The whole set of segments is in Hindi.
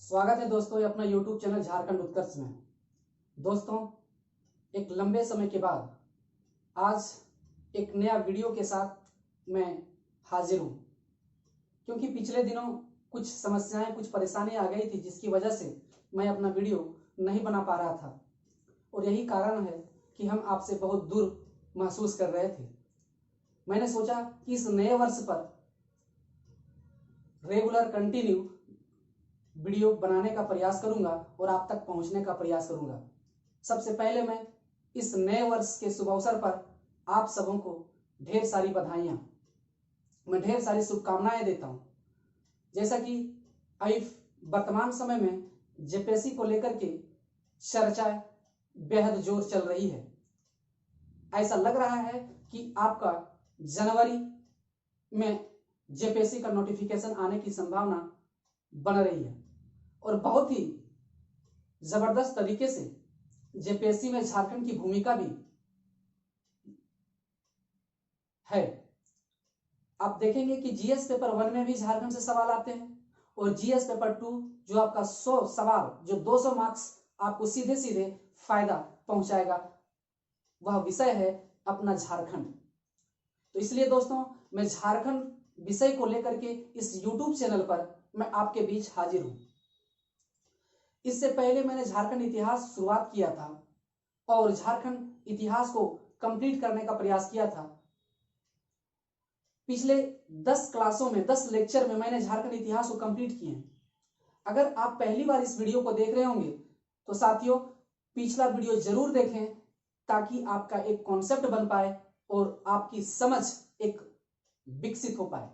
स्वागत है दोस्तों ये अपना YouTube चैनल झारखंड उत्कर्ष में। दोस्तों एक लंबे समय के बाद आज एक नया वीडियो के साथ मैं हाजिर हूँ, क्योंकि पिछले दिनों कुछ समस्याएं कुछ परेशानी आ गई थी, जिसकी वजह से मैं अपना वीडियो नहीं बना पा रहा था। और यही कारण है कि हम आपसे बहुत दूर महसूस कर रहे थे। मैंने सोचा कि इस नए वर्ष पर रेगुलर कंटिन्यू वीडियो बनाने का प्रयास करूंगा और आप तक पहुंचने का प्रयास करूंगा। सबसे पहले मैं इस नए वर्ष के शुभ अवसर पर आप सबों को ढेर सारी बधाइयां, मैं ढेर सारी शुभकामनाएं देता हूं। जैसा कि अभी वर्तमान समय में जेपीएससी को लेकर के चर्चा बेहद जोर चल रही है। ऐसा लग रहा है कि आपका जनवरी में जेपीएससी का नोटिफिकेशन आने की संभावना बन रही है और बहुत ही जबरदस्त तरीके से जेपीएससी में झारखंड की भूमिका भी है। आप देखेंगे कि जीएस पेपर 1 में भी झारखंड से सवाल आते हैं और जीएस पेपर 2 जो आपका 100 सवाल जो 200 मार्क्स आपको सीधे सीधे फायदा पहुंचाएगा, वह विषय है अपना झारखंड। तो इसलिए दोस्तों मैं झारखंड विषय को लेकर के इस YouTube चैनल पर मैं आपके बीच हाजिर हूं। इससे पहले मैंने झारखंड इतिहास शुरुआत किया था और झारखंड इतिहास को कंप्लीट करने का प्रयास किया था। पिछले 10 क्लासों में 10 लेक्चर में मैंने झारखंड इतिहास को कंप्लीट किए। अगर आप पहली बार इस वीडियो को देख रहे होंगे तो साथियों पिछला वीडियो जरूर देखें, ताकि आपका एक कॉन्सेप्ट बन पाए और आपकी समझ एक विकसित हो पाए।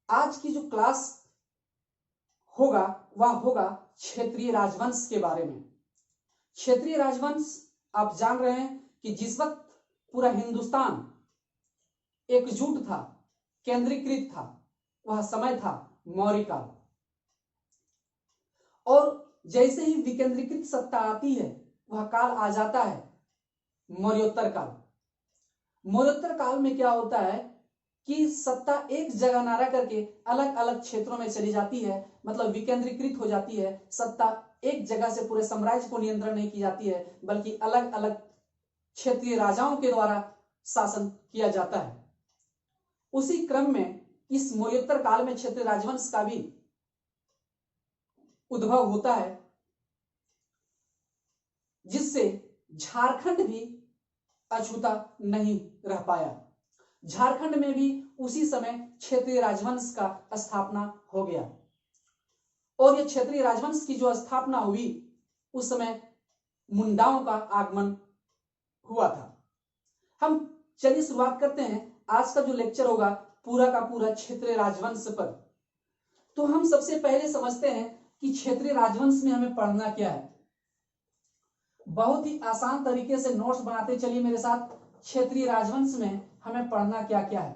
आज की जो क्लास होगा वह होगा क्षेत्रीय राजवंश के बारे में। क्षेत्रीय राजवंश आप जान रहे हैं कि जिस वक्त पूरा हिंदुस्तान एकजुट था, केंद्रीकृत था, वह समय था मौर्य काल। और जैसे ही विकेंद्रीकृत सत्ता आती है वह काल आ जाता है मौर्योत्तर काल। मौर्योत्तर काल में क्या होता है कि सत्ता एक जगह ना रह करके अलग अलग क्षेत्रों में चली जाती है, मतलब विकेंद्रीकृत हो जाती है। सत्ता एक जगह से पूरे साम्राज्य को नियंत्रण नहीं की जाती है, बल्कि अलग अलग क्षेत्रीय राजाओं के द्वारा शासन किया जाता है। उसी क्रम में इस मौर्योत्तर काल में क्षेत्रीय राजवंश का भी उद्भव होता है, जिससे झारखंड भी अछूता नहीं रह पाया। झारखंड में भी उसी समय क्षेत्रीय राजवंश का स्थापना हो गया और यह क्षेत्रीय राजवंश की जो स्थापना हुई उस समय मुंडाओं का आगमन हुआ था। हम चलिए शुरुआत करते हैं। आज का जो लेक्चर होगा पूरा का पूरा क्षेत्रीय राजवंश पर। तो हम सबसे पहले समझते हैं कि क्षेत्रीय राजवंश में हमें पढ़ना क्या है। बहुत ही आसान तरीके से नोट्स बनाते चलिए मेरे साथ। क्षेत्रीय राजवंश में हमें पढ़ना क्या क्या है।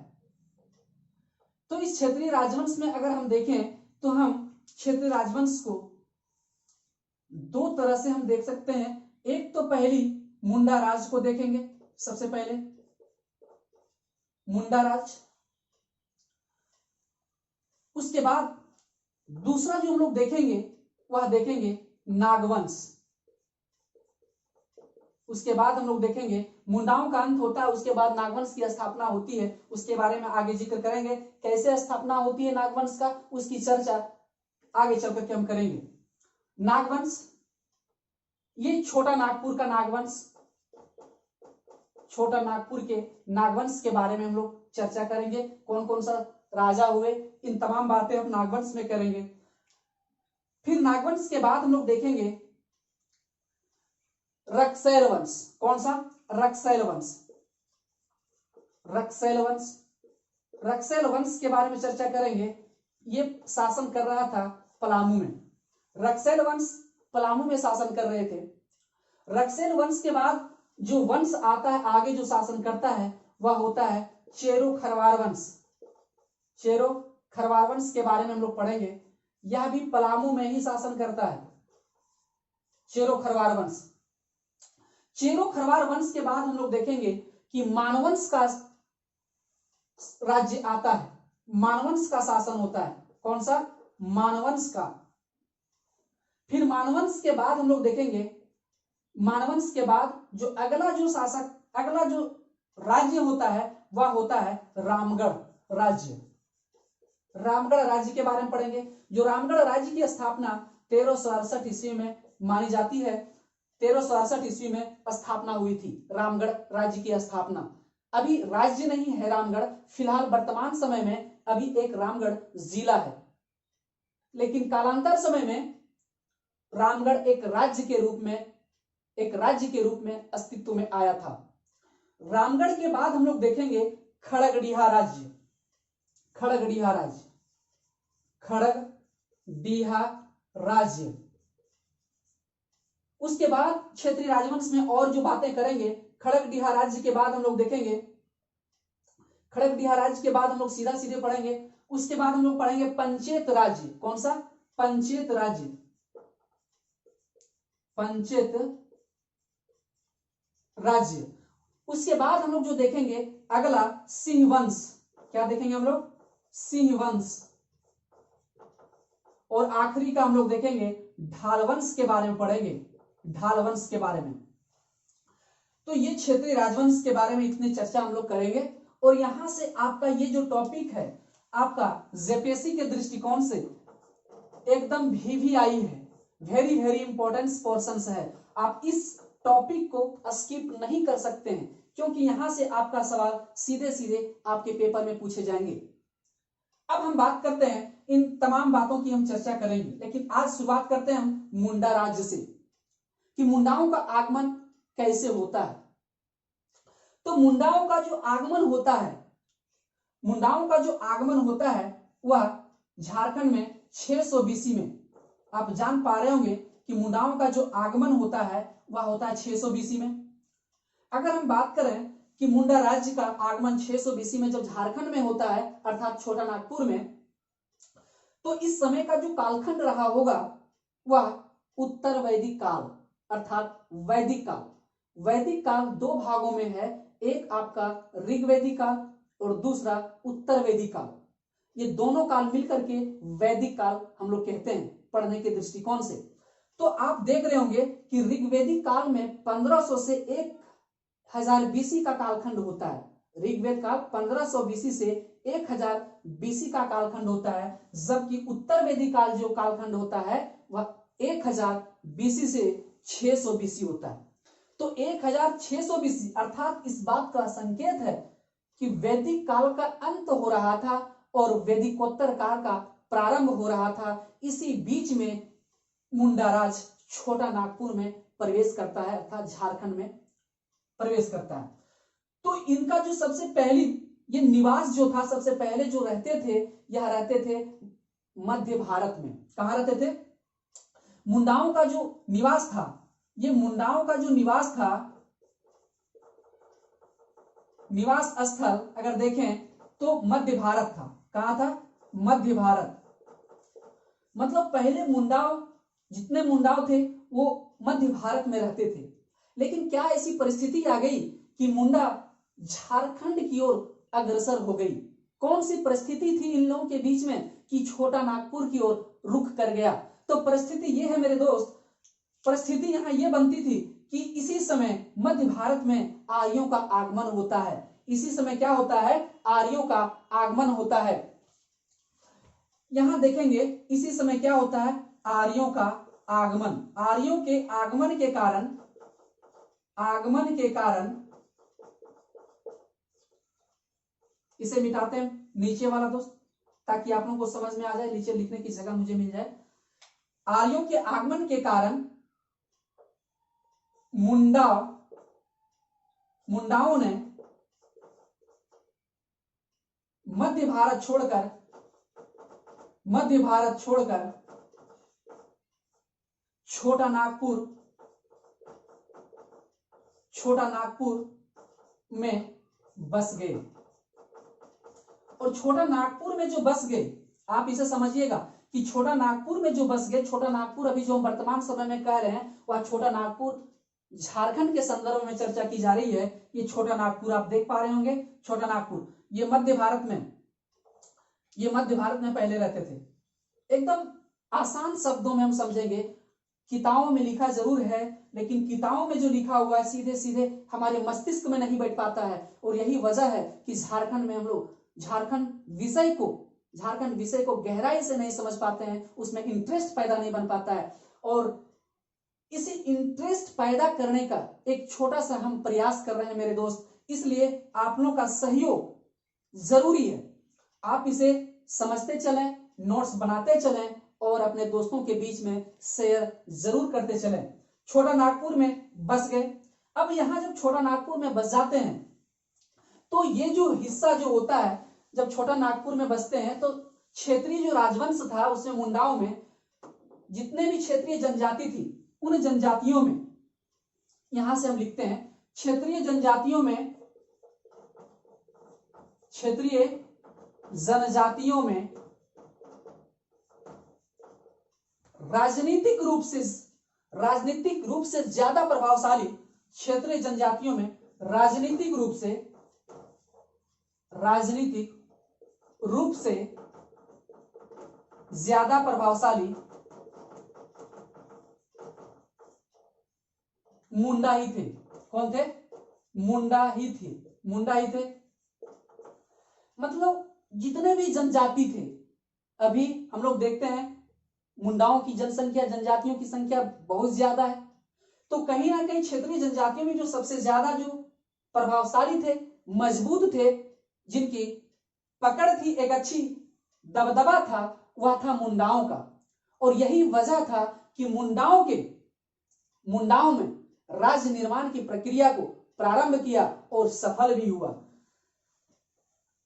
तो इस क्षेत्रीय राजवंश में अगर हम देखें तो हम क्षेत्रीय राजवंश को दो तरह से हम देख सकते हैं। एक तो पहली मुंडा राज को देखेंगे, सबसे पहले मुंडा राज। उसके बाद दूसरा जो हम लोग देखेंगे वह देखेंगे नागवंश। उसके बाद हम लोग देखेंगे मुंडाओं का अंत होता है, उसके बाद नागवंश की स्थापना होती है। उसके बारे में आगे जिक्र करेंगे, कैसे स्थापना होती है नागवंश का, उसकी चर्चा आगे चल करके हम करेंगे। नागवंश, ये छोटा नागपुर का नागवंश, छोटा नागपुर के नागवंश के बारे में हम लोग चर्चा करेंगे। कौन कौन सा राजा हुए, इन तमाम बातें हम नागवंश में करेंगे। फिर नागवंश के बाद हम लोग देखेंगे रक्सैल वंश। कौन सा? रक्सैल वंश। रक्सैल वंश, रक्सैल वंश के बारे में चर्चा करेंगे। ये शासन कर रहा था पलामू में। रक्सैल वंश पलामू में शासन कर रहे थे। रक्सैल वंश के बाद जो वंश आता है आगे जो शासन करता है वह होता है चेरो खरवार वंश। चेरो खरवार वंश के बारे में हम लोग पढ़ेंगे। यह भी पलामू में ही शासन करता है, चेरो खरवार वंश। चेरो खरवार वंश के बाद हम लोग देखेंगे कि मानवंश का राज्य आता है। मानवंश का शासन होता है। कौन सा? मानवंश का। फिर मानवंश के बाद हम लोग देखेंगे, मानवंश के बाद जो अगला जो शासक, अगला जो राज्य होता है वह होता है रामगढ़ राज्य। रामगढ़ राज्य के बारे में पढ़ेंगे। जो रामगढ़ राज्य की स्थापना 1368 ईस्वी में मानी जाती है। 1368 ईस्वी में स्थापना हुई थी रामगढ़ राज्य की स्थापना। अभी राज्य नहीं है रामगढ़, फिलहाल वर्तमान समय में अभी एक रामगढ़ जिला है, लेकिन कालांतर समय में रामगढ़ एक राज्य के रूप में अस्तित्व में आया था। रामगढ़ के बाद हम लोग देखेंगे खड़गड़िया राज्य। खड़गड़िया राज्य, खड़गड़िया राज्य। उसके बाद क्षेत्रीय राजवंश में और जो बातें करेंगे, खड़गड़िया राज्य के बाद हम लोग देखेंगे, खड़गड़िया राज्य के बाद हम लोग सीधा सीधे पढ़ेंगे। उसके बाद हम लोग पढ़ेंगे पंचेत राज्य। कौन सा? पंचेत राज्य। पंचेत राज्य। उसके बाद हम लोग जो देखेंगे अगला सिंह वंश। क्या देखेंगे हम लोग? सिंह वंश। और आखिरी का हम लोग देखेंगे ढाल वंश के बारे में पढ़ेंगे, ढाल वंश के बारे में। तो ये क्षेत्रीय राजवंश के बारे में इतनी चर्चा हम लोग करेंगे। और यहां से आपका ये जो टॉपिक है आपका जेपीएससी के दृष्टिकोण से एकदम वीवीआई है, वेरी वेरी इंपॉर्टेंट पोर्शंस है। आप इस टॉपिक को स्किप नहीं कर सकते हैं, क्योंकि यहां से आपका सवाल सीधे सीधे आपके पेपर में पूछे जाएंगे। अब हम बात करते हैं, इन तमाम बातों की हम चर्चा करेंगे, लेकिन आज शुरुआत करते हैं हम मुंडा राज्य से कि मुंडाओं का आगमन कैसे होता है। तो मुंडाओं का जो आगमन होता है, मुंडाओं का जो आगमन होता है वह झारखंड में 600 बीसी में। आप जान पा रहे होंगे कि मुंडाओं का जो आगमन होता है वह होता है 600 बीसी में। अगर हम बात करें कि मुंडा राज्य का आगमन 600 बीसी में जब झारखंड में होता है, अर्थात छोटा नागपुर में, तो इस समय का जो कालखंड रहा होगा वह उत्तर वैदिक काल अर्थात वैदिक काल। वैदिक काल दो भागों में है, एक आपका ऋग्वैदिक काल और दूसरा उत्तर वैदिक काल। ये दोनों काल मिलकर के वैदिक काल हम लोग कहते हैं पढ़ने के दृष्टिकोण से। तो आप देख रहे होंगे कि ऋग्वैदिक काल में 1500 से 1000 बीसी का कालखंड होता है। ऋग्वेद काल 1500 बीसी से 1000 बीसी का कालखंड होता है, जबकि उत्तर वैदिक काल जो कालखंड होता है वह 1000 बीसी से 600 बीसी होता है। तो 1600 बीसी अर्थात इस बात का संकेत है कि वैदिक काल का अंत हो रहा था और वैदिकोत्तर काल का प्रारंभ हो रहा था। इसी बीच में मुंडा राज छोटा नागपुर में प्रवेश करता है, अर्थात झारखंड में प्रवेश करता है। तो इनका जो सबसे पहली ये निवास जो था, सबसे पहले जो रहते थे, यह रहते थे मध्य भारत में। कहां रहते थे? मुंडाओं का जो निवास था, ये मुंडाओं का जो निवास था, निवास स्थल अगर देखें तो मध्य भारत था। कहां था? मध्य भारत। मतलब पहले मुंडाओं, जितने मुंडाओं थे वो मध्य भारत में रहते थे। लेकिन क्या ऐसी परिस्थिति आ गई कि मुंडा झारखंड की ओर अग्रसर हो गई? कौन सी परिस्थिति थी इन लोगों के बीच में कि छोटा नागपुर की ओर रुख कर गया? तो परिस्थिति ये है मेरे दोस्त, परिस्थिति यहां ये बनती थी कि इसी समय मध्य भारत में आर्यों का आगमन होता है। इसी समय क्या होता है? आर्यों का आगमन होता है। यहां देखेंगे इसी समय क्या होता है? आर्यों का आगमन। आर्यों के आगमन के कारण इसे मिटाते हैं नीचे वाला दोस्त, ताकि आप लोगों को समझ में आ जाए, नीचे लिखने की जगह मुझे मिल जाए। आर्यों के आगमन के कारण मुंडाओं ने मध्य भारत छोड़कर छोटा नागपुर में बस गए। और छोटा नागपुर में जो बस गए, आप इसे समझिएगा कि छोटा नागपुर में जो बस गए, छोटा नागपुर अभी जो हम वर्तमान समय में कह रहे हैं वह छोटा नागपुर झारखंड के संदर्भ में चर्चा की जा रही है। ये छोटा नागपुर आप देख पा रहे होंगे, छोटा नागपुर ये मध्य भारत में, ये मध्य भारत में पहले रहते थे। एकदम आसान शब्दों में हम समझेंगे, किताबों में लिखा जरूर है, लेकिन किताबों में जो लिखा हुआ है सीधे सीधे हमारे मस्तिष्क में नहीं बैठ पाता है। और यही वजह है कि झारखंड में हम लोग झारखंड विषय को गहराई से नहीं समझ पाते हैं, उसमें इंटरेस्ट पैदा नहीं बन पाता है। और इसी इंटरेस्ट पैदा करने का एक छोटा सा हम प्रयास कर रहे हैं मेरे दोस्त, इसलिए आप लोगों का सहयोग जरूरी है। आप इसे समझते चलें, नोट्स बनाते चलें और अपने दोस्तों के बीच में शेयर जरूर करते चलें। छोटा नागपुर में बस गए। अब यहां जब छोटा नागपुर में बस जाते हैं तो ये जो हिस्सा जो होता है, जब छोटा नागपुर में बसते हैं तो क्षेत्रीय जो राजवंश था उसमें मुंडाओं में जितने भी क्षेत्रीय जनजाति थी, उन जनजातियों में, यहां से हम लिखते हैं क्षेत्रीय जनजातियों में राजनीतिक रूप से ज्यादा प्रभावशाली, क्षेत्रीय जनजातियों में राजनीतिक रूप से ज्यादा प्रभावशाली मुंडा ही थे। कौन थे? मुंडा ही थे। मतलब जितने भी जनजाति थे, अभी हम लोग देखते हैं मुंडाओं की जनसंख्या, जनजातियों की संख्या बहुत ज्यादा है, तो कहीं ना कहीं क्षेत्रीय जनजातियों में जो सबसे ज्यादा जो प्रभावशाली थे, मजबूत थे, जिनकी पकड़ थी, एक अच्छी दबदबा था, वह था मुंडाओं का। और यही वजह था कि मुंडाओं में राज्य निर्माण की प्रक्रिया को प्रारंभ किया और सफल भी हुआ।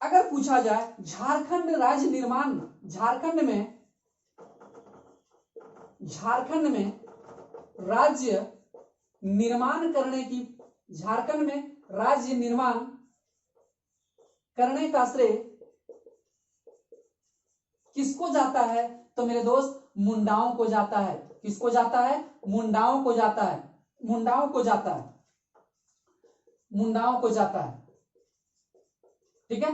अगर पूछा जाए झारखंड में राज्य निर्माण करने का श्रेय किसको जाता है? तो मेरे दोस्त मुंडाओं को जाता है। किसको जाता है? मुंडाओं को जाता है। ठीक है,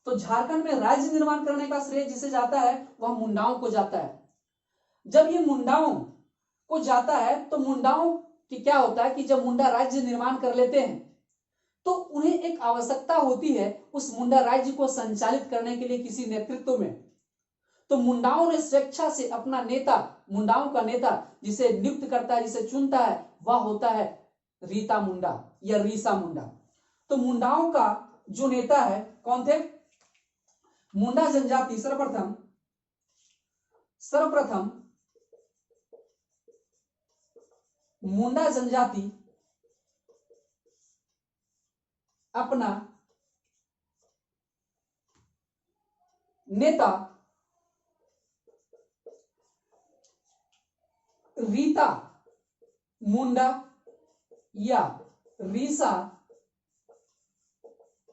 तो झारखंड में राज्य निर्माण करने का श्रेय जिसे जाता है वह मुंडाओं को जाता है। जब ये मुंडाओं को जाता है तो मुंडाओं की क्या होता है कि जब मुंडा राज्य निर्माण कर लेते हैं तो उन्हें एक आवश्यकता होती है उस मुंडा राज्य को संचालित करने के लिए किसी नेतृत्व में। तो मुंडाओं ने स्वेच्छा से अपना नेता, मुंडाओं का नेता जिसे नियुक्त करता है, जिसे चुनता है, वह होता है रीता मुंडा या रीसा मुंडा। तो मुंडाओं का जो नेता है कौन थे? मुंडा जनजाति सर्वप्रथम मुंडा जनजाति अपना नेता रीता मुंडा या रीसा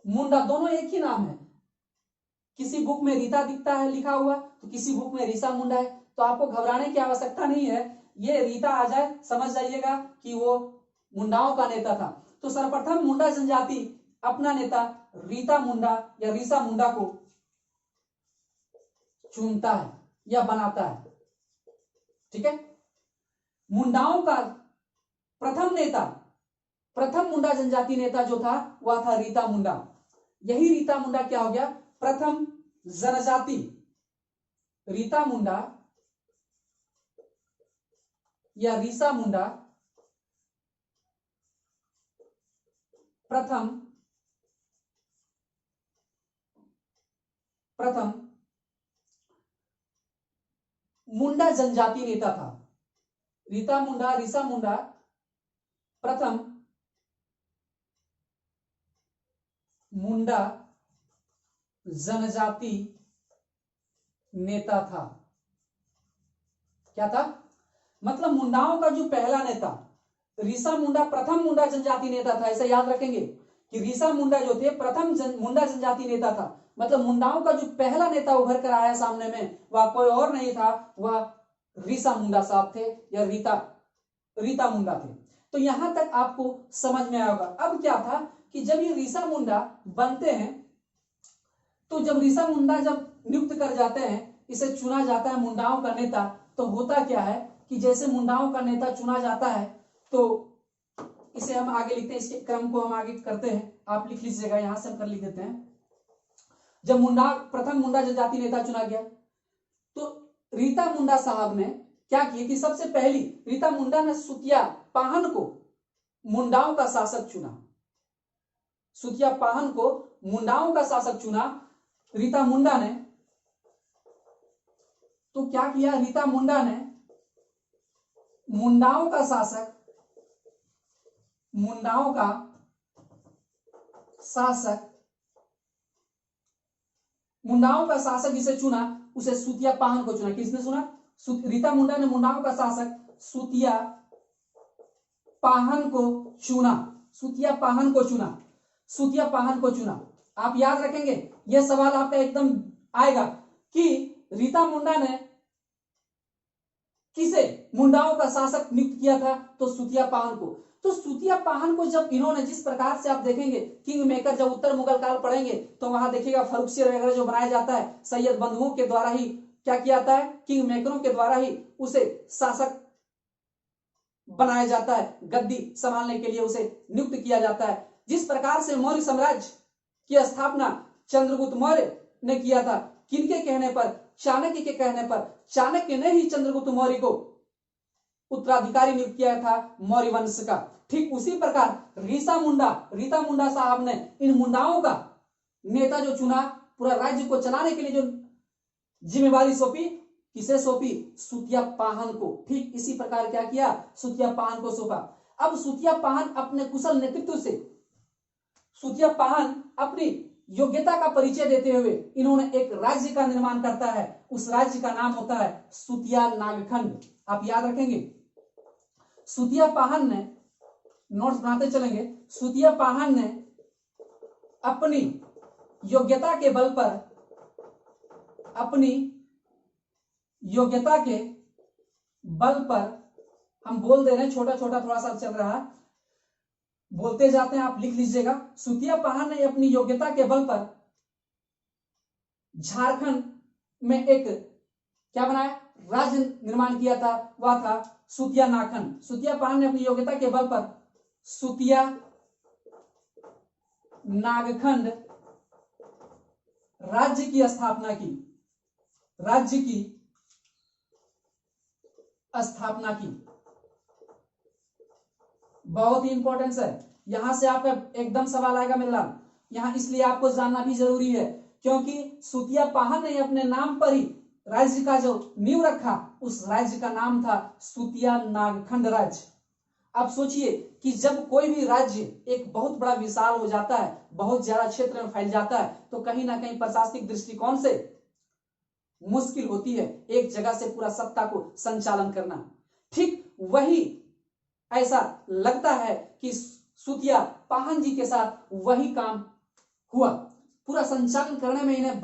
मुंडा, दोनों एक ही नाम है। किसी बुक में रीता दिखता है लिखा हुआ, तो किसी बुक में रीसा मुंडा है। तो आपको घबराने की आवश्यकता नहीं है, ये रीता आ जाए समझ जाइएगा कि वो मुंडाओं का नेता था। तो सर्वप्रथम मुंडा जनजाति अपना नेता रीता मुंडा या रीसा मुंडा को चुनता है या बनाता है। ठीक है, मुंडाओं का प्रथम मुंडा जनजाति नेता जो था वह था रीता मुंडा। यही रीता मुंडा क्या हो गया? प्रथम जनजाति रीता मुंडा या रीसा मुंडा प्रथम मुंडा जनजाति नेता था। रीता मुंडा, रीसा मुंडा प्रथम मुंडा जनजाति नेता था। क्या था? मतलब मुंडाओं का जो पहला नेता रीसा मुंडा प्रथम मुंडा जनजाति नेता था। ऐसा याद रखेंगे कि रीसा मुंडा जो थे प्रथम मुंडा जनजाति नेता था। मतलब मुंडाओं का जो पहला नेता उभर कर आया सामने में वह कोई और नहीं था, वह रीसा मुंडा साहब थे या रीता मुंडा थे। तो यहां तक आपको समझ में आएगा। अब क्या था कि जब ये रीसा मुंडा बनते हैं तो जब ऋषा मुंडा जब नियुक्त कर जाते हैं, इसे चुना जाता है मुंडाओं का नेता, तो होता क्या है कि जैसे मुंडाओं का नेता चुना जाता है तो इसे हम आगे लिखते हैं, इसके क्रम को हम आगे करते हैं, आप लिख लीजिएगा, यहां से हम कर लिख देते हैं। जब प्रथम मुंडा जनजाति नेता चुना गया तो रीता मुंडा साहब ने क्या किया कि सबसे पहली रीता मुंडा ने सुतिया पाहन को मुंडाओं का शासक चुना। सुतिया पाहन को मुंडाओं का शासक चुना रीता मुंडा ने। तो क्या किया रीता मुंडा ने, मुंडाओं का शासक जिसे चुना उसे सुतिया पाहन को चुना। किसने चुना? रीता मुंडा ने मुंडाओं का शासक सुतिया पाहन को चुना। आप याद रखेंगे, यह सवाल आपका एकदम आएगा कि रीता मुंडा ने किसे मुंडाओं का शासक नियुक्त किया था? तो सुतिया पाहन को। तो सुतिया पाहन को जब इन्होंने, जिस प्रकार से आप देखेंगे किंग मेकर, जब उत्तर मुगल काल पढ़ेंगे तो वहां देखिएगा फर्रुखसियर वगैरह जो बनाया जाता है, सैयद बंधुओं के द्वारा ही क्या किया जाता है, किंग मेकरों के द्वारा ही उसे शासक बनाया जाता है, गद्दी संभालने के लिए उसे नियुक्त किया जाता है। जिस प्रकार से मौर्य साम्राज्य की स्थापना चंद्रगुप्त मौर्य ने किया था, किनके कहने पर? चाणक्य के कहने पर। चाणक्य ने ही चंद्रगुप्त मौर्य को उत्तराधिकारी नियुक्त किया था मौर्य वंश का। ठीक उसी प्रकार रीता मुंडा साहब ने इन मुंडाओं का नेता जो चुना, पूरा राज्य को चलाने के लिए जो जिम्मेवारी सौंपी, किसे सौंपी? सुतिया पाहन को। ठीक इसी प्रकार क्या किया? सुतिया पाहन को सौंपा। अब सुतिया पाहन अपने कुशल नेतृत्व से, सुतिया पाहन अपनी योग्यता का परिचय देते हुए इन्होंने एक राज्य का निर्माण करता है। उस राज्य का नाम होता है सुतिया नागखंड। आप याद रखेंगे, सुतिया पाहन ने, नोट्स बनाते चलेंगे, सुतिया पाहन ने अपनी योग्यता के बल पर, हम बोल दे रहे हैं, छोटा छोटा थोड़ा सा चल रहा है, बोलते जाते हैं, आप लिख लीजिएगा। सुतिया पाहन ने अपनी योग्यता के बल पर झारखंड में एक क्या बनाया? राज्य निर्माण किया था, वह था सुतिया नागखंड। सुतिया पाहन ने अपनी योग्यता के बल पर सुतिया नागखंड राज्य की स्थापना की। बहुत ही इंपॉर्टेंस है, यहां से आपका एकदम सवाल आएगा मेरे लाल। यहां इसलिए आपको जानना भी जरूरी है क्योंकि सुतिया पाहन ने अपने नाम पर ही राज्य का जो नींव रखा, उस राज्य का नाम था सुतिया नागखंड राज्य। अब सोचिए कि जब कोई भी राज्य एक बहुत बड़ा विशाल हो जाता है, बहुत ज्यादा क्षेत्र में फैल जाता है, तो कहीं ना कहीं प्रशासनिक दृष्टिकोण से मुश्किल होती है एक जगह से पूरा सत्ता को संचालन करना। ठीक वही ऐसा लगता है कि सुतिया पाहन जी के साथ वही काम हुआ। पूरा संचालन करने में इन्हें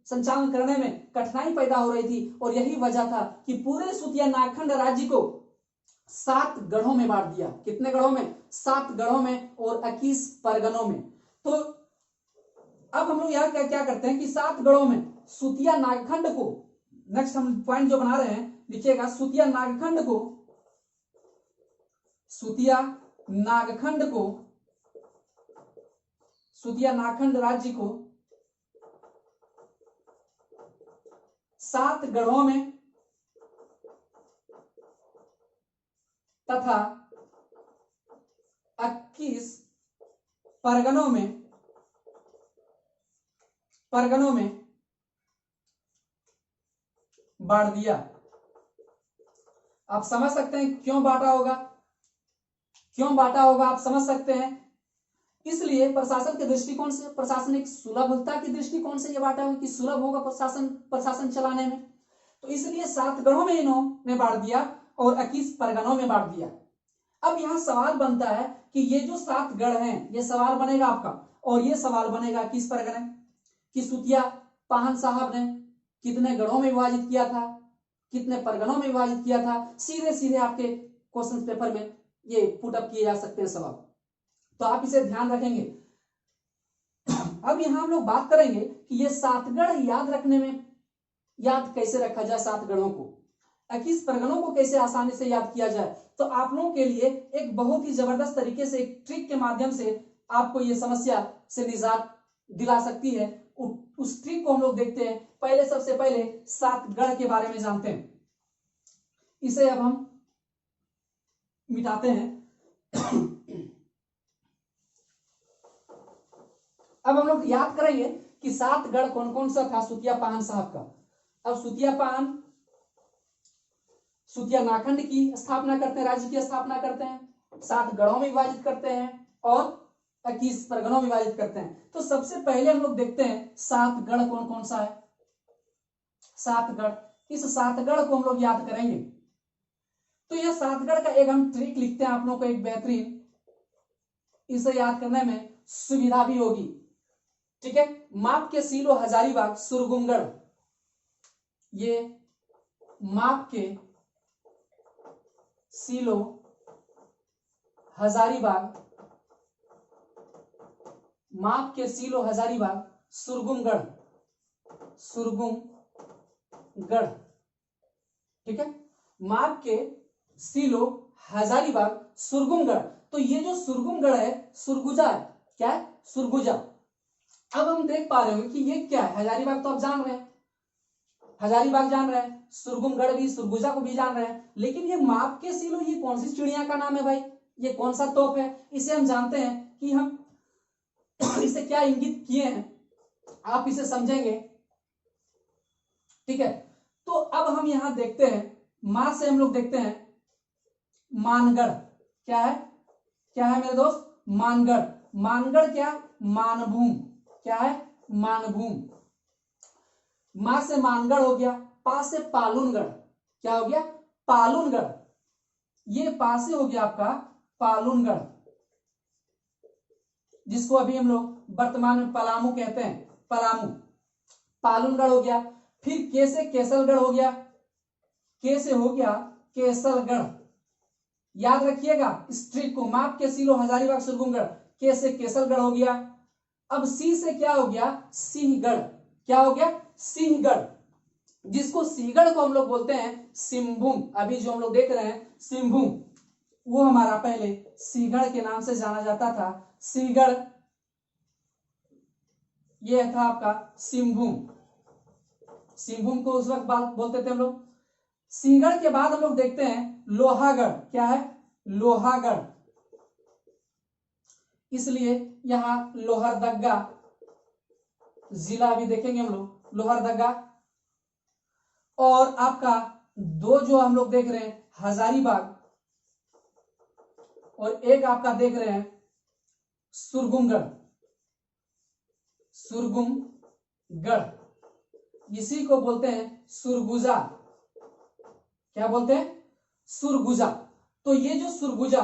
संचालन करने में कठिनाई पैदा हो रही थी और यही वजह था कि पूरे सुतिया नागखंड राज्य को 7 गढ़ों में बांट दिया। कितने गढ़ों में? 7 गढ़ों में और 21 परगनों में। तो अब हम लोग यहाँ क्या करते हैं कि 7 गढ़ों में सुतिया नागखंड को, नेक्स्ट हम पॉइंट जो बना रहे हैं लिखिएगा, सुतिया नागखंड राज्य को 7 गढ़ों में तथा 21 परगनों में बांट दिया। आप समझ सकते हैं क्यों बांटा होगा, आप समझ सकते हैं। इसलिए प्रशासन के दृष्टिकोण से, प्रशासनिक सुलभता की दृष्टिकोण से यह बांटा हुआ कि सुलभ होगा प्रशासन चलाने में। तो इसलिए 7 गढ़ों में इन्होंने बांट दिया और 21 परगनों में बांट दिया। अब यहां सवाल बनता है कि ये जो 7 गढ़ हैं, ये सवाल बनेगा आपका, और ये सवाल बनेगा किस परगने कि सुतिया पाहन साहब ने कितने गढ़ों में विभाजित किया था, कितने परगनों में विभाजित किया था। सीधे आपके क्वेश्चन पेपर में ये पुट अप किए जा सकते हैं सवाल, तो आप इसे ध्यान रखेंगे। अब यहां हम लोग बात करेंगे कि ये 7 गढ़ याद रखने में, याद कैसे रखा जाए 7 गढ़ों को, 21 परगनों को कैसे आसानी से याद किया जाए। तो आप लोगों के लिए एक बहुत ही जबरदस्त तरीके से एक ट्रिक के माध्यम से आपको ये समस्या से निजात दिला सकती है। उस ट्रिक को हम लोग देखते हैं। पहले सबसे पहले 7 गढ़ के बारे में जानते हैं। इसे अब हम मिटाते हैं। अब हम लोग याद करेंगे कि 7 गढ़ कौन कौन सा था सुतिया पान साहब का। अब सुतिया नाखंड की स्थापना करते हैं, राज्य की स्थापना करते हैं, 7 गढ़ों में विभाजित करते हैं और 21 परगनों में विभाजित करते हैं। तो सबसे पहले हम लोग देखते हैं 7 गढ़ कौन कौन सा है। 7 गढ़, इस 7 गढ़ को हम लोग याद करेंगे। तो यह 7 गढ़ का एक हम ट्रिक लिखते हैं आप लोगों को, एक बेहतरीन, इसे याद करने में सुविधा भी होगी। ठीक है, माप के सीलो हजारीबाग सुरगुमगढ़, ये माप के सीलो हजारीबाग, माप के सीलो हजारीबाग सुरगुमगढ़, सुरगुमगढ़। ठीक है, माप के सीलो हजारीबाग सुरगुमगढ़। तो ये जो सुरगुमगढ़ है सुरगुजा है, क्या है, सुरगुजा। अब हम देख पा रहे होंगे कि ये क्या है, हजारीबाग तो आप जान रहे हैं, हजारीबाग जान रहे हैं, सुरगुमगढ़ भी, सुरगुजा को भी जान रहे हैं, लेकिन ये माप के सीलो ये कौन सी चिड़िया का नाम है भाई, ये कौन सा तोप है, इसे हम जानते हैं कि हम इसे क्या इंगित किए हैं, आप इसे समझेंगे। ठीक है, तो अब हम यहां देखते हैं, मां से हम लोग देखते हैं मानगढ़, क्या है, क्या है मेरे दोस्त, मानगढ़। मानगढ़ क्या, मानभूम, क्या है, मानभूम। मां से मानगढ़ हो गया, पा से पालुनगढ़, क्या हो गया, पालुनगढ़। ये पा से हो गया आपका पालुनगढ़, जिसको अभी हम लोग वर्तमान में पलामू कहते हैं, पलामू, पालुनगढ़ हो गया। फिर के से केसलगढ़ हो गया, के से हो गया केसलगढ़, याद रखिएगा इस ट्रिक को, माप के सीलो हजारीबाग सुरगुमगढ़, के से केसलगढ़ हो गया। अब सी से क्या हो गया, सिंहगढ़, क्या हो गया, सिंहगढ़, जिसको सिंहगढ़ को हम लोग बोलते हैं सिंहभूम। अभी जो हम लोग देख रहे हैं सिंहभूम, वो हमारा पहले सिंहगढ़ के नाम से जाना जाता था, सिंहगढ़, ये था आपका सिंहभूम। सिंहभूम को उस वक्त बोलते थे हम लोग। सिंहगढ़ के बाद हम लोग देखते हैं लोहागढ़, क्या है, लोहागढ़, इसलिए यहां लोहरदगा जिला भी देखेंगे हम लोग, लोहरदगा। और आपका दो जो हम लोग देख रहे हैं हजारीबाग, और एक आपका देख रहे हैं सुरगुमगढ़, सुरगुमगढ़, इसी को बोलते हैं सुरगुजा, क्या बोलते हैं, सुरगुजा। तो ये जो सुरगुजा,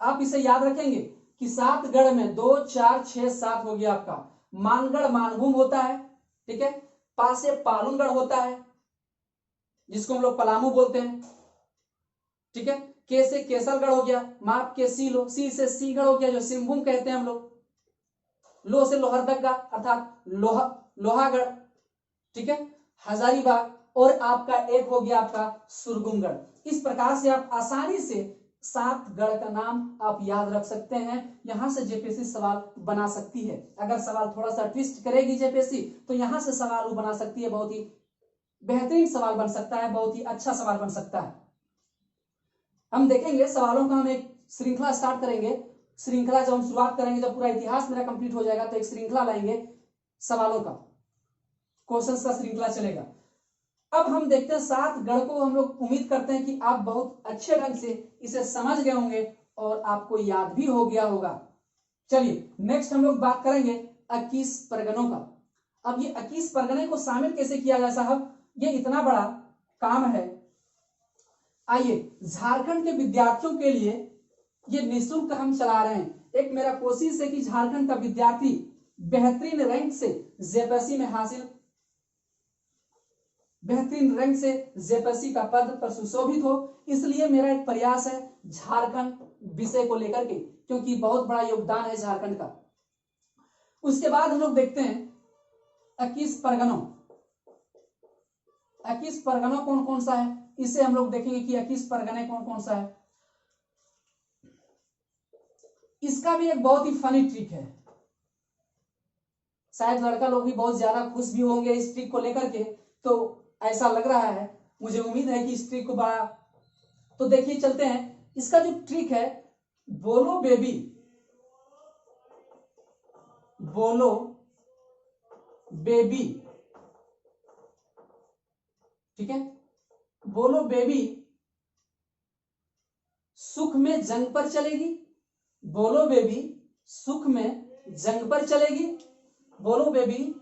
आप इसे याद रखेंगे कि 7 गढ़ में 2 4 6 7 हो गया आपका। मानगढ़ मानभूम होता है, ठीक है, पा से पालुनगढ़ होता है, जिसको हम लोग पलामू बोलते हैं, ठीक है, के से केसलगढ़ हो गया, माप के सीलो, सी से सिंहगढ़ हो गया जो सिंहभूम कहते हैं हम लोग, लो से लोहरदगा अर्थात लोहागढ़, ठीक है, हजारीबाग, और आपका एक हो गया आपका सुरगुमगढ़। इस प्रकार से आप आसानी से 7 गढ़ का नाम आप याद रख सकते हैं। यहां से जेपीएससी सवाल बना सकती है। अगर सवाल थोड़ा सा ट्विस्ट करेगी जेपीएससी तो यहां से सवाल वो बना सकती है, बहुत ही बेहतरीन सवाल बन सकता है, बहुत ही अच्छा सवाल बन सकता है। हम देखेंगे सवालों का, हम एक श्रृंखला स्टार्ट करेंगे। श्रृंखला जब हम शुरुआत करेंगे, जब पूरा इतिहास मेरा कंप्लीट हो जाएगा, तो एक श्रृंखला लाएंगे सवालों का, क्वेश्चंस का श्रृंखला चलेगा। अब हम देखते हैं 7 गढ़ को, हम लोग उम्मीद करते हैं कि आप बहुत अच्छे ढंग से इसे समझ गए होंगे और आपको याद भी हो गया होगा। चलिए नेक्स्ट हम लोग बात करेंगे 21 परगनों का। अब ये 21 परगने को शामिल कैसे किया जाए साहब, ये इतना बड़ा काम है। आइए, झारखंड के विद्यार्थियों के लिए ये निःशुल्क हम चला रहे हैं। एक मेरा कोशिश है कि झारखंड का विद्यार्थी बेहतरीन रैंक से जेपीएससी में हासिल, बेहतरीन रैंक से जेपीएससी का पद पर सुशोभित हो। इसलिए मेरा एक प्रयास है झारखंड विषय को लेकर के, क्योंकि बहुत बड़ा योगदान है झारखंड का। उसके बाद हम लोग देखते हैं 21 परगनों। 21 परगनों कौन कौन सा है, इसे हम लोग देखेंगे कि 21 परगने कौन कौन सा है। इसका भी एक बहुत ही फनी ट्रिक है, शायद लड़का लोग भी बहुत ज्यादा खुश भी होंगे इस ट्रिक को लेकर के, तो ऐसा लग रहा है, मुझे उम्मीद है कि इस ट्रिक को बड़ा, तो देखिए चलते हैं। इसका जो ट्रिक है, बोलो बेबी, बोलो बेबी, ठीक है, बोलो बेबी सुख में जंग पर चलेगी, बोलो बेबी सुख में जंग पर चलेगी, बोलो बेबी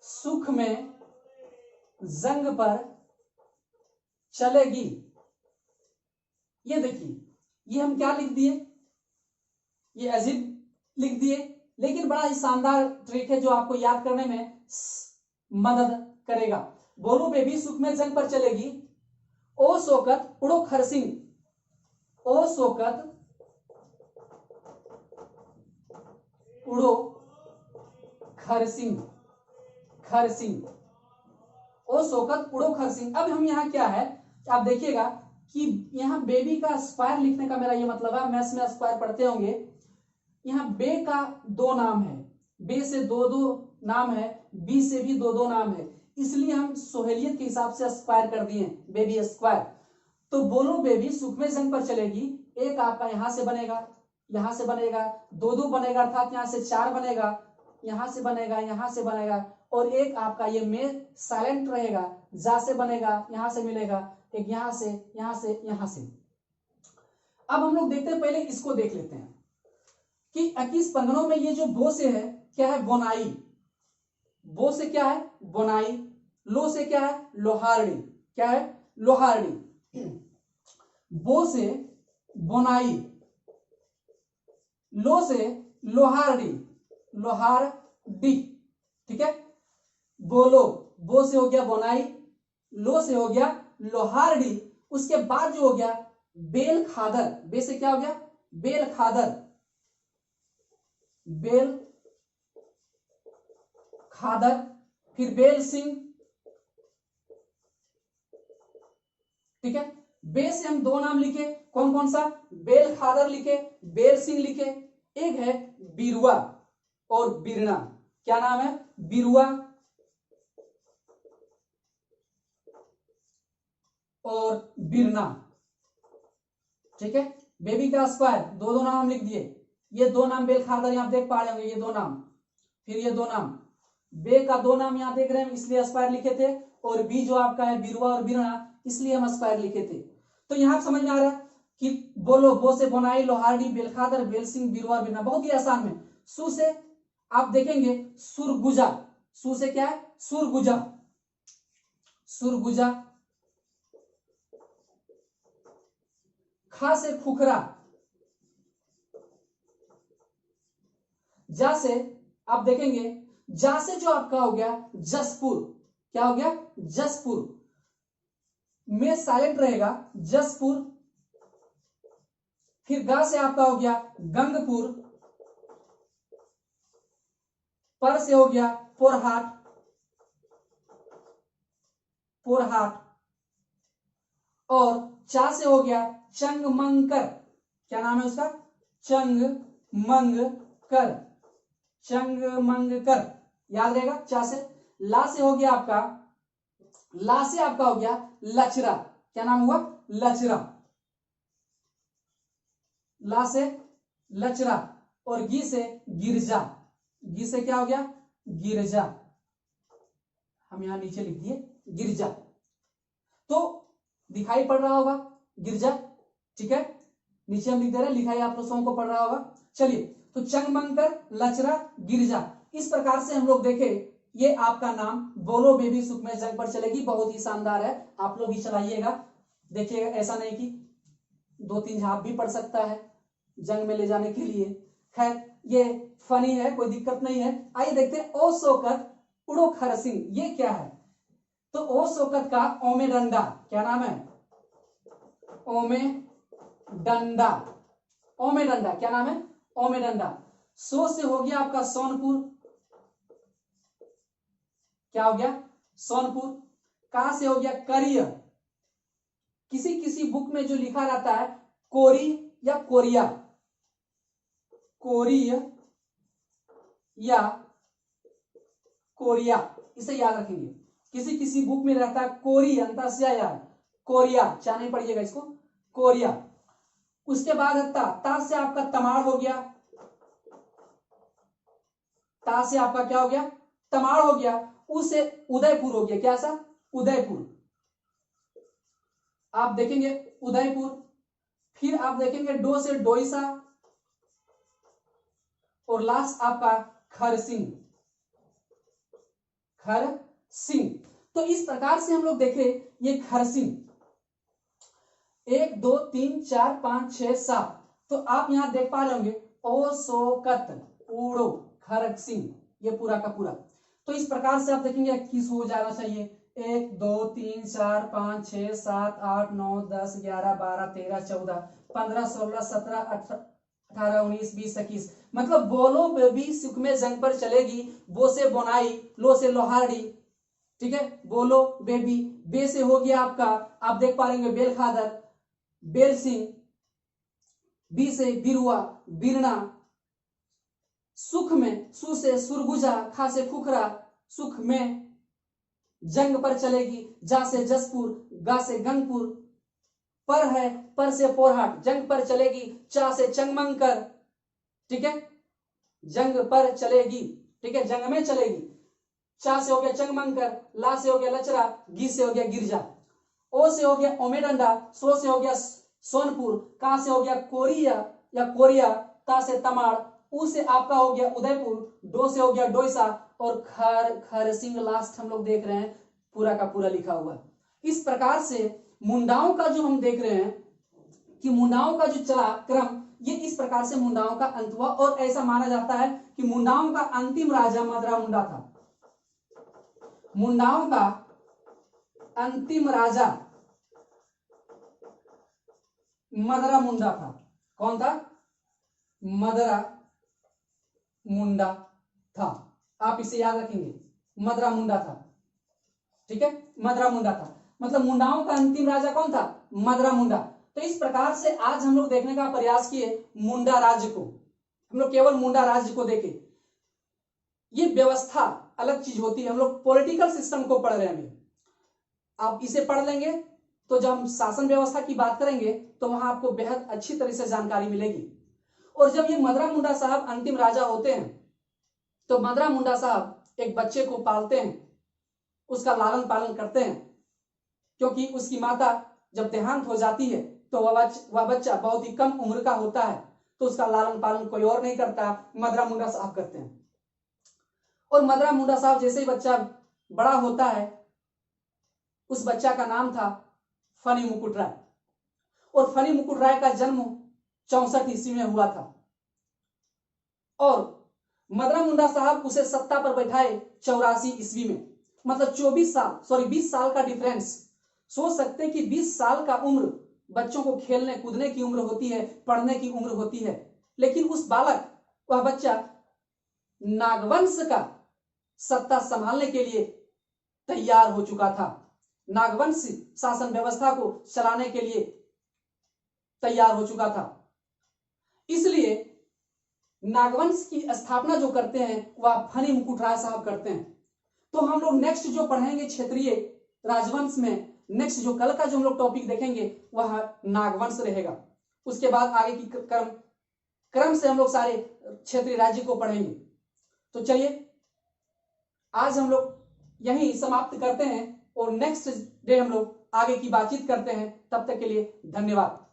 सुख में जंग पर चलेगी। ये देखिए, ये हम क्या लिख दिए, ये अजीब लिख दिए, लेकिन बड़ा ही शानदार ट्रिक है जो आपको याद करने में मदद करेगा। बोलो बेबी सुख में जंग पर चलेगी, ओ शोकत उड़ो खरसिंग, ओ शोकत उड़ो खरसिंग, खरसिंग, ओ शोकत उड़ो खरसिंग। अब हम यहाँ क्या है, आप देखिएगा कि यहाँ बेबी का स्क्वायर लिखने का मेरा ये मतलब है, मैथ्स में स्क्वायर पढ़ते होंगे, यहाँ बे का 2 नाम है, बे से 2 नाम है, बी से भी 2 नाम है, इसलिए हम सहेलियत के हिसाब से स्क्वायर कर दिए बेबी स्क्वायर। तो बोलो बेबी सुख में जंग पर चलेगी, एक आपका यहां से बनेगा, यहां से बनेगा, 2 बनेगा, अर्थात यहां से 4 बनेगा, यहां से बनेगा, यहां से बनेगा, और एक आपका ये में साइलेंट रहेगा, जा से बनेगा, यहां से मिलेगा, एक यहां से, यहां से, यहां से। अब हम लोग देखते हैं, पहले इसको देख लेते हैं कि 21 परगनों में ये जो बो से है क्या है, बोनाई, बो से क्या है बोनाई, लो से क्या है लोहारड़ी, क्या है लोहारड़ी, बो से बोनाई, लो से लोहारड़ी, लोहारडी, ठीक है। बोलो, बो से हो गया बोनाई, लो से हो गया लोहारडी, उसके बाद जो हो गया बेल खादर, बे से क्या हो गया बेल खादर, बेल खादर, फिर बेल सिंह, ठीक है। बे से हम 2 नाम लिखे, कौन कौन सा, बेल खादर लिखे, बेल सिंह लिखे, एक है बिरुआ और बिरना, क्या नाम है बिरुआ और बिरना, ठीक है। बेबी का स्क्वायर 2 नाम हम लिख दिए, ये 2 नाम बेल खादर यहां देख पा रहे होंगे, ये 2 नाम, फिर ये 2 नाम, बे का 2 नाम यहां देख रहे हैं इसलिए स्क्वायर लिखे थे, और बी जो आपका है बिरुआ और बिरना, इसलिए हम स्क्वायर लिखे थे। तो यहां समझ में आ रहा है कि बोलो, बो से बोनाई, लोहारडी, बेलखादर, बेलसिंह, बिरुआ, बिरना, बहुत ही आसान में। सु से आप देखेंगे सुरगुजा, सु से क्या है सुरगुजा, सुरगुजा, खा से खुखरा, जा से आप देखेंगे, जा से जो आपका हो गया जसपुर, क्या हो गया जसपुर, में साइलेंट रहेगा जसपुर, फिर गा से आपका हो गया गंगपुर, पर से हो गया पोरहाट, पोरहाट, और चा से हो गया चंगमंकर, क्या नाम है उसका चंगमंगकर, चंगमंगकर, याद रहेगा चा से। ला से हो गया आपका, ला से आपका हो गया लचरा, क्या नाम हुआ लचरा, ला से लचरा, और गी से गिरजा, गी से क्या हो गया गिरजा, हम यहां नीचे लिख दिए गिरजा, तो दिखाई पड़ रहा होगा गिरजा, ठीक है, नीचे हम लिख दे रहे हैं, लिखाई आप लोगों को पड़ रहा होगा। चलिए, तो चंगमंकर, लचरा, गिरजा, इस प्रकार से हम लोग देखे, ये आपका नाम बोलो बेबी सुख में जंग पर चलेगी, बहुत ही शानदार है, आप लोग ही चलाइएगा, देखिएगा, ऐसा नहीं कि 2-3 झाप भी पड़ सकता है जंग में ले जाने के लिए। खैर, ये फनी है, कोई दिक्कत नहीं है। आइए देखते हैं, ओ शोकत उड़ो खरसिंग, ये क्या है, तो ओ शोकत का ओमे डंडा, क्या नाम है ओमे डंडा, ओमे डंडा, क्या नाम है ओमे डंडा, सो से हो गया आपका सोनपुर, क्या हो गया सोनपुर। का से हो गया करिय, किसी किसी बुक में जो लिखा रहता है कोरी या कोरिया, कोरिय या कोरिया, इसे याद रखेंगे। किसी किसी बुक में रहता है कोरी अंतस्या या कोरिया, चाह नहीं पढ़िएगा इसको, कोरिया। उसके बाद है ता से आपका तमाड़ हो गया, ता से आपका क्या हो गया तमाड़ हो गया। उसे उदयपुर हो गया, क्या सा उदयपुर, आप देखेंगे उदयपुर। फिर आप देखेंगे डो से डोईसा, और लास्ट आपका खरसिंह, खरसिंह। तो इस प्रकार से हम लोग देखें ये खरसिंह 1 2 3 4 5 6 7, तो आप यहां देख पा रहे होंगे ओ सो कत उड़ो खरसिंह, ये पूरा का पूरा। तो इस प्रकार से आप देखेंगे किस हो जाना चाहिए 1 2 3 4 5 6 7 8 9 10 11 12 13 14 15 16 17 18 19 20 21, मतलब बोलो बेबी सुख में जंग पर चलेगी, बो से बोनाई, लो से लोहारडी, ठीक है, बोलो बेबी। बे से हो गया आपका, आप देख पा रहे बेल खादर, बेल सिंह। बी से बिरुआ, बिरना। सुख में, सु से सुरगुजा, खा से खुखरा, सुख में। जंग पर चलेगी, जा से जसपुर, गा से गंगपुर। पर है, पर से पोरहाट, जंग पर चलेगी, चा से चंगमंकर, ठीक है, जंग पर चलेगी, ठीक है, जंग में चलेगी। चा से हो गया चंगमंकर, ला से हो गया लचरा, गी से हो गया गिरजा। ओ से हो गया ओमेडंडा, सो से हो गया सोनपुर, का से हो गया कोरिया या कोरिया, ता से तमाड़, उ से आपका हो गया उदयपुर, डो से हो गया डोईसा, और खरसिंह लास्ट हम लोग देख रहे हैं पूरा का पूरा लिखा हुआ। इस प्रकार से मुंडाओं का जो हम देख रहे हैं कि मुंडाओं का जो चला क्रम, ये इस प्रकार से मुंडाओं का अंत हुआ। और ऐसा माना जाता है कि मुंडाओं का अंतिम राजा मदरा मुंडा था। मुंडाओं का अंतिम राजा मदरा मुंडा था। कौन था? मदरा मुंडा था। आप इसे याद रखेंगे, मदरा मुंडा था, ठीक है, मदरा मुंडा था। मतलब मुंडाओं का अंतिम राजा कौन था? मदरा मुंडा। तो इस प्रकार से आज हम लोग देखने का प्रयास किए मुंडा राज्य को, हम लोग केवल मुंडा राज्य को देखे। ये व्यवस्था अलग चीज होती है, हम लोग पॉलिटिकल सिस्टम को पढ़ रहे हैं अभी। आप इसे पढ़ लेंगे तो जब हम शासन व्यवस्था की बात करेंगे तो वहां आपको बेहद अच्छी तरह से जानकारी मिलेगी। और जब ये मदरा मुंडा साहब अंतिम राजा होते हैं तो मदरा मुंडा साहब एक बच्चे को पालते हैं, उसका लालन पालन करते हैं, क्योंकि उसकी माता जब देहांत हो जाती है तो वह बच्चा बहुत ही कम उम्र का होता है, तो उसका लालन पालन कोई और नहीं करता, मदरा मुंडा साहब करते हैं। और मदरा मुंडा साहब जैसे ही बच्चा बड़ा होता है, उस बच्चा का नाम था फनी मुकुट राय। और फनी मुकुट राय का जन्म 64 ईस्वी में हुआ था। और मदरा मुंडा साहब उसे सत्ता पर बैठाए 84 ईस्वी में। मतलब 20 साल का डिफरेंस। सोच सकते हैं कि 20 साल का उम्र बच्चों को खेलने कूदने की उम्र होती है, पढ़ने की उम्र होती है, लेकिन उस बालक, वह बच्चा नागवंश का सत्ता संभालने के लिए तैयार हो चुका था, नागवंश शासन व्यवस्था को चलाने के लिए तैयार हो चुका था। इसलिए नागवंश की स्थापना जो करते हैं वह फनी मुकुट राय साहब करते हैं। तो हम लोग नेक्स्ट जो पढ़ेंगे क्षेत्रीय राजवंश में, नेक्स्ट जो कल का जो हम लोग टॉपिक देखेंगे वह नागवंश रहेगा। उसके बाद आगे की क्रम से हम लोग सारे क्षेत्रीय राज्य को पढ़ेंगे। तो चलिए आज हम लोग यहीं समाप्त करते हैं और नेक्स्ट डे हम लोग आगे की बातचीत करते हैं। तब तक के लिए धन्यवाद।